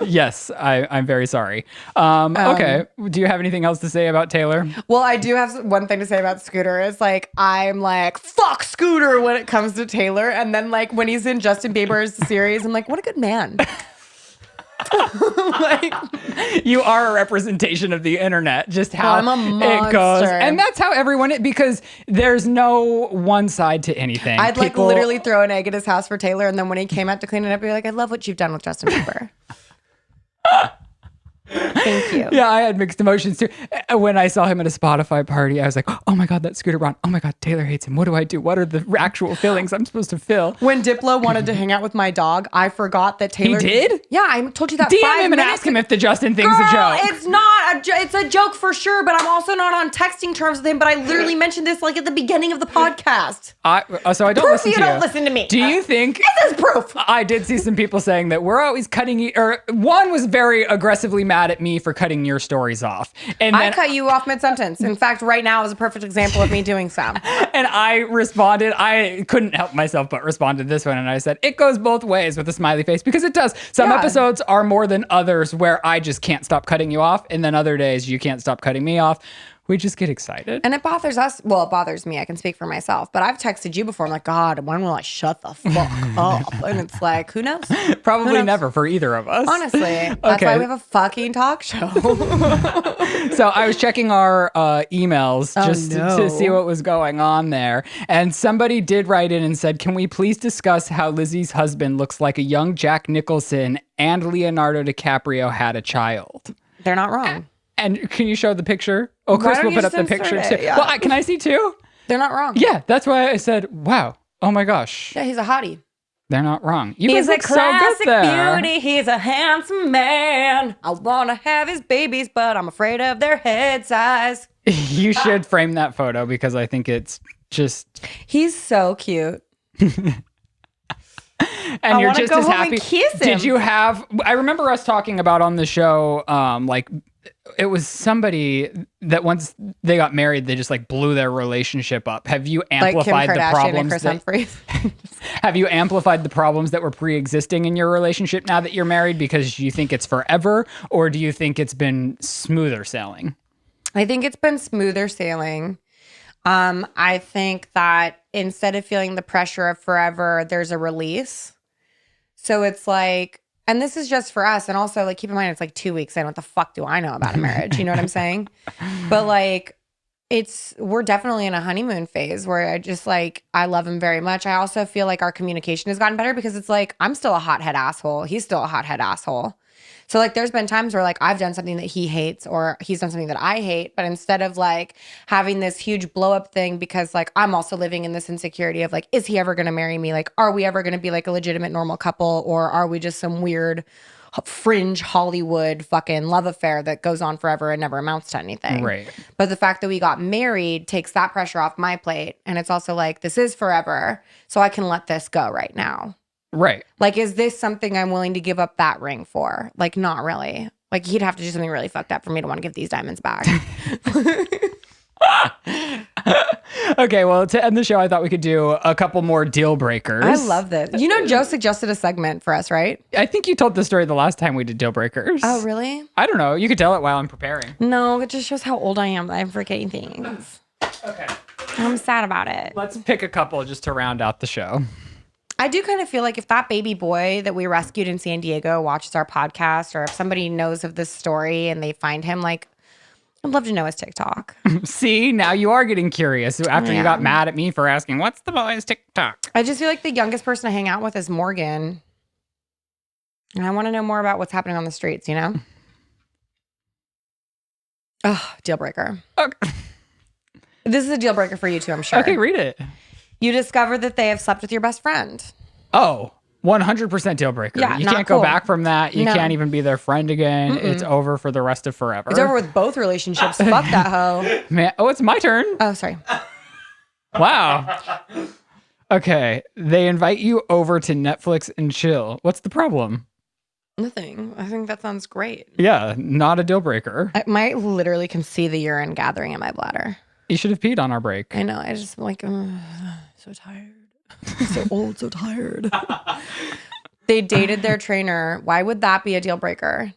Yes, I'm very sorry. Okay. Do you have anything else to say about Taylor? Well, I do have one thing to say about Scooter. It's like, I'm like, fuck Scooter when it comes to Taylor. And then like when he's in Justin Bieber's series, I'm like, what a good man. Like, you are a representation of the internet, just how I'm a monster. it goes. And that's how everyone, because there's no one side to anything. I'd like literally throw an egg at his house for Taylor. And then when he came out to clean it up, he'd be like, I love what you've done with Justin Bieber. Thank you. Yeah, I had mixed emotions too. When I saw him at a Spotify party, I was like, oh my God, that's Scooter Braun. Oh my God, Taylor hates him. What do I do? What are the actual feelings I'm supposed to feel? When Diplo wanted to hang out with my dog, I forgot that Taylor... He did? Yeah, I told you that DM 5 him and minutes ask him if the Justin thing's Girl, a joke. it's not it's a joke for sure, but I'm also not on texting terms with him, but I literally mentioned this like at the beginning of the podcast. So I don't Proof listen you to don't you. listen to me. Do you think... This is proof. I did see some people saying that we're always cutting you, or one was very aggressively mad at me for cutting your stories off. And I then cut you off mid-sentence. In fact, right now is a perfect example of me doing so. and I responded, I couldn't help myself but respond to this one. And I said, it goes both ways with a smiley face because it does. Some Yeah. episodes are more than others where I just can't stop cutting you off. And then other days you can't stop cutting me off. We just get excited. And it bothers us. Well, it bothers me. I can speak for myself. But I've texted you before. I'm like, God, when will I shut the fuck up? And it's like, who knows? Probably never for either of us. Honestly. That's why we have a fucking talk show. So I was checking our emails just no. to see what was going on there. And somebody did write in and said, can we please discuss how Lizze's husband looks like a young Jack Nicholson and Leonardo DiCaprio had a child? They're not wrong. And can you show the picture? Oh, Chris don't will you put up just the picture insert too. it? Yeah. Well, can I see too? They're not wrong. Yeah, that's why I said, wow. Oh my gosh. Yeah, he's a hottie. They're not wrong. You He's guys a look so good classic there. beauty. He's a handsome man. I want to have his babies, but I'm afraid of their head size. You should frame that photo because I think it's just... He's so cute. And you're wanna just go as home happy. and kiss him. Did you have? I remember us talking about on the show, like it was somebody that once they got married, they just like blew their relationship up. Have you Like Kim amplified the Kardashian and problems? Chris Humphries. Have you amplified the problems that were pre-existing in your relationship now that you're married because you think it's forever, or do you think it's been smoother sailing? I think it's been smoother sailing. I think that instead of feeling the pressure of forever, there's a release. So it's like, and this is just for us. And also, like, keep in mind, it's like 2 weeks in. What the fuck do I know about a marriage? You know what I'm saying? But like, we're definitely in a honeymoon phase where I love him very much. I also feel like our communication has gotten better because it's like, I'm still a hothead asshole. He's still a hothead asshole. So like there's been times where like I've done something that he hates or he's done something that I hate, but instead of like having this huge blow up thing because like I'm also living in this insecurity of like, is he ever going to marry me? Like, are we ever going to be like a legitimate normal couple, or are we just some weird fringe Hollywood fucking love affair that goes on forever and never amounts to anything? Right. But the fact that we got married takes that pressure off my plate. And it's also like, this is forever, so I can let this go right now. Right. Like, is this something I'm willing to give up that ring for? Like, not really. Like, he'd have to do something really fucked up for me to want to give these diamonds back. Okay, well, to end the show, I thought we could do a couple more deal breakers. I love this. You know, Joe suggested a segment for us, right? I think you told the story the last time we did deal breakers. Oh, really? I don't know. You could tell it while I'm preparing. No, it just shows how old I am that I'm forgetting things. Okay. I'm sad about it. Let's pick a couple just to round out the show. I do kind of feel like if that baby boy that we rescued in San Diego watches our podcast, or if somebody knows of this story and they find him, like, I'd love to know his TikTok. See, now you are getting curious after you Yeah. got mad at me for asking, what's the boy's TikTok? I just feel like the youngest person to hang out with is Morgan. And I want to know more about what's happening on the streets, you know? Oh, deal breaker. Okay, This is a deal breaker for you too, I'm sure. okay, read it. You discover that they have slept with your best friend. Oh, 100% deal breaker. Yeah, you not can't go cool. back from that. You No. can't even be their friend again. It's over for the rest of forever. It's over with both relationships. Fuck that hoe. Man, oh, it's my turn. Oh, sorry. Wow. Okay, they invite you over to Netflix and chill. What's the problem? Nothing. I think that sounds great. Yeah, not a deal breaker. I literally can see the urine gathering in my bladder. You should have peed on our break. I know. I just am like, so tired. So old, so tired. They dated their trainer. Why would that be a deal breaker?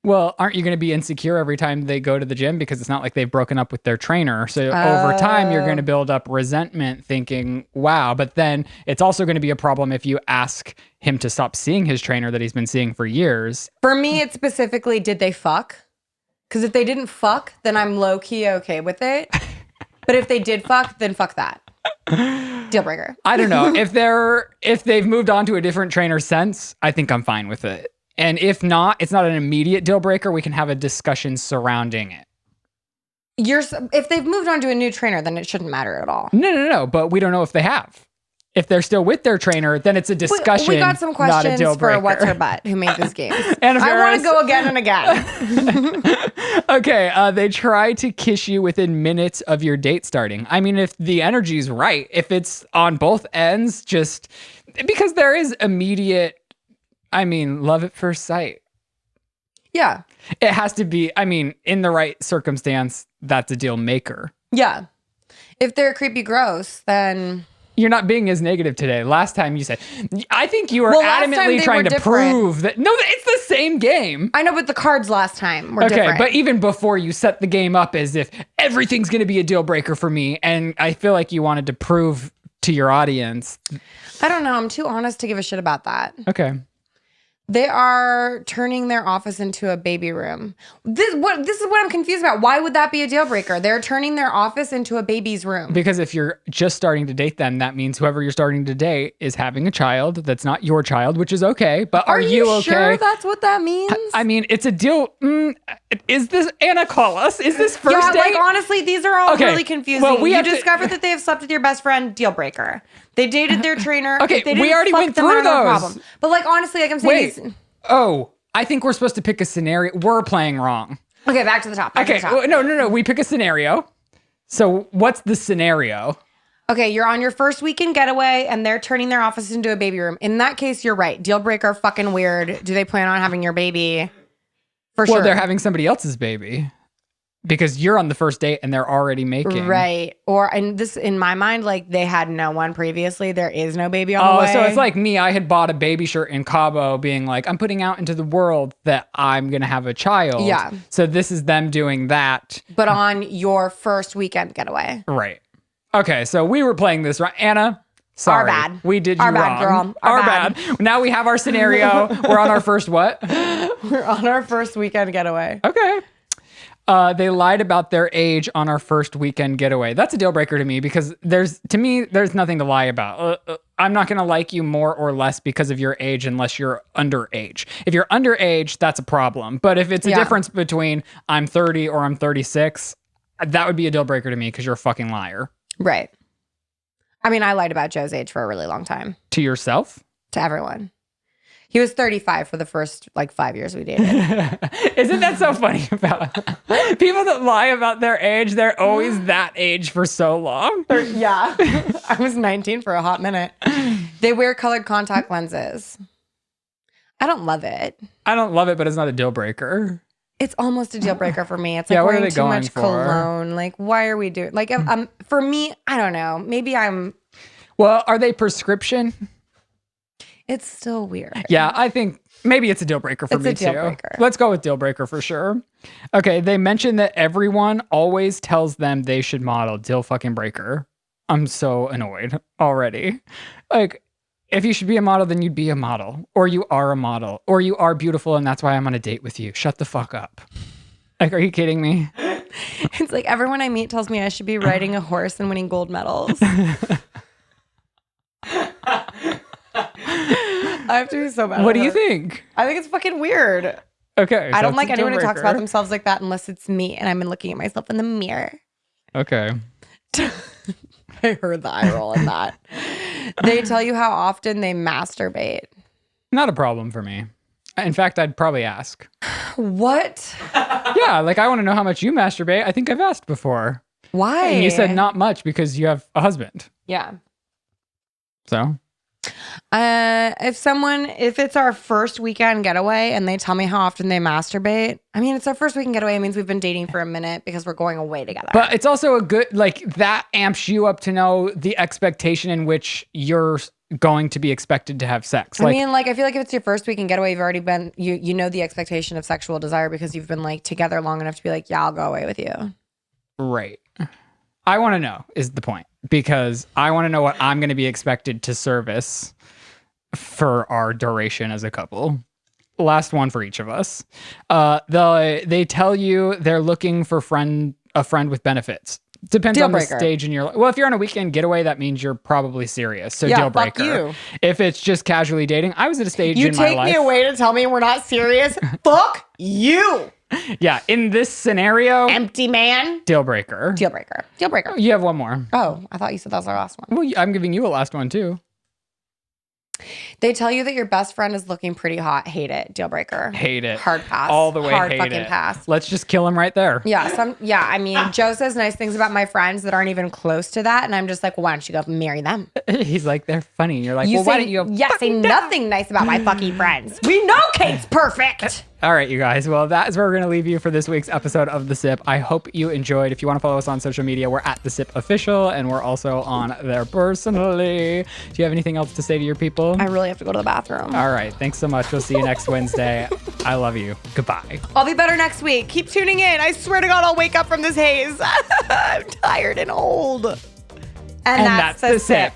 Well, aren't you going to be insecure every time they go to the gym because it's not like they've broken up with their trainer? So over time, you're going to build up resentment thinking, wow. But then it's also going to be a problem if you ask him to stop seeing his trainer that he's been seeing for years. For me, it's specifically, did they fuck? Because if they didn't fuck, then I'm low-key okay with it. But if they did fuck, then fuck that. Deal breaker. I don't know. If they've moved on to a different trainer since, I think I'm fine with it. And if not, it's not an immediate deal breaker. We can have a discussion surrounding it. If they've moved on to a new trainer, then it shouldn't matter at all. No. But we don't know if they have. If they're still with their trainer, then it's a discussion. We got some not a deal questions breaker. for What's Her Butt, who made these games. And I want to go again and again. Okay, they try to kiss you within minutes of your date starting. I mean, if the energy's right, if it's on both ends, just because there is immediate, love at first sight. Yeah. It has to be, in the right circumstance, that's a deal maker. Yeah. If they're creepy gross, then... You're not being as negative today. Last time you said, I think you were adamantly trying to prove that. No, it's the same game. I know, but the cards last time were different. But even before you set the game up as if everything's going to be a deal breaker for me. And I feel like you wanted to prove to your audience. I don't know. I'm too honest to give a shit about that. Okay. They are turning their office into a baby room. This is what I'm confused about. Why would that be a deal breaker? They're turning their office into a baby's room. Because if you're just starting to date them, that means whoever you're starting to date is having a child that's not your child, which is okay. But are you okay? Sure that's what that means? It's a deal. Is this Anna, call us? Is this first date? Like honestly, these are all really confusing. Well, you discovered that they have slept with your best friend, deal breaker. They dated their trainer. Okay, if they didn't we already fuck went them, through no those. problem. But like honestly, like I'm saying, I think we're supposed to pick a scenario. We're playing wrong. Okay, back to the top. No. We pick a scenario. So what's the scenario? Okay, you're on your first weekend getaway and they're turning their office into a baby room. In that case, you're right. Deal breaker, fucking weird. Do they plan on having your baby? For sure. Well, they're having somebody else's baby. Because you're on the first date and they're already making. Right. And this, in my mind, like they had no one previously. There is no baby on the way. Oh, so it's like me. I had bought a baby shirt in Cabo being like, I'm putting out into the world that I'm going to have a child. Yeah. So this is them doing that. But on your first weekend getaway. Right. Okay. So we were playing this right. Anna, sorry. Our bad. We did you our wrong. Bad, girl. Our bad. Now we have our scenario. We're on our first what? We're on our first weekend getaway. Okay. They lied about their age on our first weekend getaway. That's a deal breaker to me because there's nothing to lie about. I'm not going to like you more or less because of your age unless you're underage. If you're underage, that's a problem. But if it's a difference between I'm 30 or I'm 36, that would be a deal breaker to me because you're a fucking liar. Right. I lied about Joe's age for a really long time. To yourself? To everyone. He was 35 for the first 5 years we dated. Isn't that so funny about people that lie about their age? They're always that age for so long. Yeah. I was 19 for a hot minute. They wear colored contact lenses. I don't love it. I don't love it, but it's not a deal breaker. It's almost a deal breaker for me. It's like wearing too much cologne. Like, why are we doing? Like, for me, I don't know. Maybe I'm. Well, are they prescription? It's still weird. Yeah, I think maybe it's a deal breaker for me too. Breaker. Let's go with deal breaker for sure. Okay, they mentioned that everyone always tells them they should model. Deal fucking breaker. I'm so annoyed already. Like, if you should be a model, then you'd be a model. Or you are a model. Or you are beautiful and that's why I'm on a date with you. Shut the fuck up. Like, are you kidding me? It's like everyone I meet tells me I should be riding a horse and winning gold medals. I have to be so bad. What do you think? I think it's fucking weird. Okay. I don't like anyone who talks about themselves like that unless it's me and I've been looking at myself in the mirror. Okay. I heard the eye roll in that. They tell you how often they masturbate. Not a problem for me. In fact, I'd probably ask. What? Yeah, like I want to know how much you masturbate. I think I've asked before. Why? And you said not much because you have a husband. Yeah. So? If it's our first weekend getaway and they tell me how often they masturbate, it's our first weekend getaway. It means we've been dating for a minute because we're going away together. But it's also a good, that amps you up to know the expectation in which you're going to be expected to have sex. I feel like if it's your first weekend getaway, you've already been, you know the expectation of sexual desire because you've been together long enough to be like, yeah, I'll go away with you. Right. I want to know is the point because I want to know what I'm going to be expected to service for our duration as a couple. Last one for each of us. They tell you they're looking for a friend with benefits. Depends Deal on the breaker. stage in your life. Well, if you're on a weekend getaway, that means you're probably serious. So Yeah, deal fuck breaker. you. If it's just casually dating, I was at a stage You in my take life. me away to tell me we're not serious? Fuck you. Yeah, in this scenario, Empty man. deal breaker. Deal breaker. Deal breaker. You have one more. Oh, I thought you said that was our last one. Well, I'm giving you a last one too. They tell you that your best friend is looking pretty hot. Hate it. Deal breaker. Hate it. Hard pass. All the way Hard hate fucking it. pass. Let's just kill him right there. Yeah, I mean, Joe says nice things about my friends that aren't even close to that. And I'm just like, well, why don't you go marry them? He's like, they're funny. And you're like, You well, say, why don't you go say nothing nice about my fucking friends. We know Kate's perfect. All right, you guys. Well, that is where we're going to leave you for this week's episode of The Sip. I hope you enjoyed. If you want to follow us on social media, we're at The Sip Official, and we're also on there personally. Do you have anything else to say to your people? I really have to go to the bathroom. All right. Thanks so much. We'll see you next Wednesday. I love you. Goodbye. I'll be better next week. Keep tuning in. I swear to God, I'll wake up from this haze. I'm tired and old. And that's the sip.